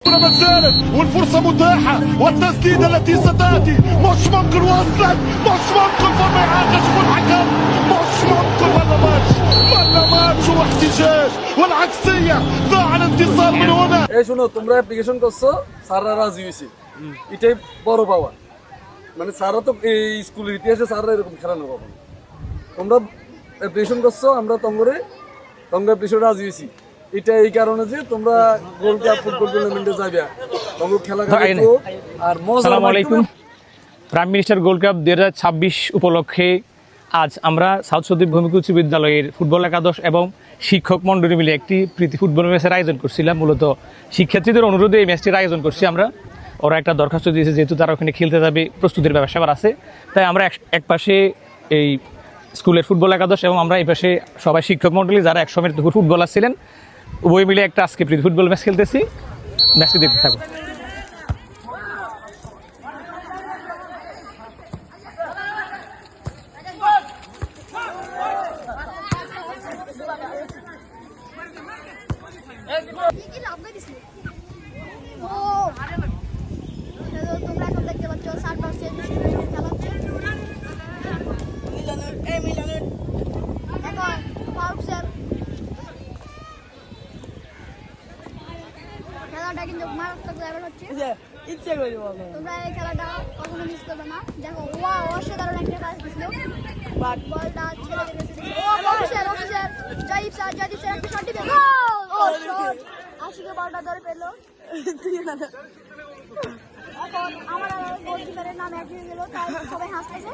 والفرصة متاحة والتسديدة التي ستأتي مش ممكن وصلت مش ممكن فما إعادة شوفوا الحكم مش ممكن ولا ماتش واحتجاج والعكسية ضاع الانتصار من هنا এই শোনো তোমরা অ্যাপ্লিকেশন করছো স্যাররা রাজি হয়েছে এটাই বড় পাওয়া মানে স্যাররা তো এই স্কুলের ইতিহাসে স্যাররা এরকম খেলানো পাবো না তোমরা অ্যাপ্লিকেশন করছো আমরা তোমরা অ্যাপ্লিকেশন রাজি হয়েছি এটা এই কারণে যে তোমরা গোল্ড কাপ ফুটবল টুর্নামেন্টে যাবে তোমরা খেলা খেলো আর মজা আসসালামু আলাইকুম প্রাইম মিনিস্টার গোল্ড কাপ 2026 উপলক্ষে আজ আমরা সাউথ সদীপ ভূমিক উচ্চ বিদ্যালয়ের ফুটবল একাদশ এবং শিক্ষক মণ্ডলী মিলে একটি প্রীতি ফুটবল ম্যাচের আয়োজন করছিলাম মূলত শিক্ষার্থীদের অনুরোধে এই ম্যাচটির আয়োজন করছি আমরা ওরা একটা দরখাস্ত দিয়েছে যেহেতু তারা ওখানে খেলতে যাবে প্রস্তুতির ব্যবস্থা আছে তাই আমরা এক পাশে এই স্কুলের ফুটবল একাদশ এবং আমরা এই পাশে সবাই শিক্ষক মণ্ডলী যারা একসময় ফুটবলার ছিলেন উভয় মিলে একটা আজকে প্রীতি ফুটবল ম্যাচ খেলতেছি ম্যাচটি দেখতে থাকুন তোমরা এখন দেখতে পাচ্ছ খেলাটা কিন্তু মারাত্মক লেভেল হচ্ছে তোমরা এই খেলাটা কখনো মিস করবে না দেখো অসাধারণ একটা কাজ দিছিল বলটা ছেড়ে দিয়েছে অফিসার জয়দীপ স্যার একটা শট দিবে আশিকে বলটা ধরে পেলো এখন আমার গোলকিপারের নাম এক হয়ে গেল তাই সবাই হাসতেছে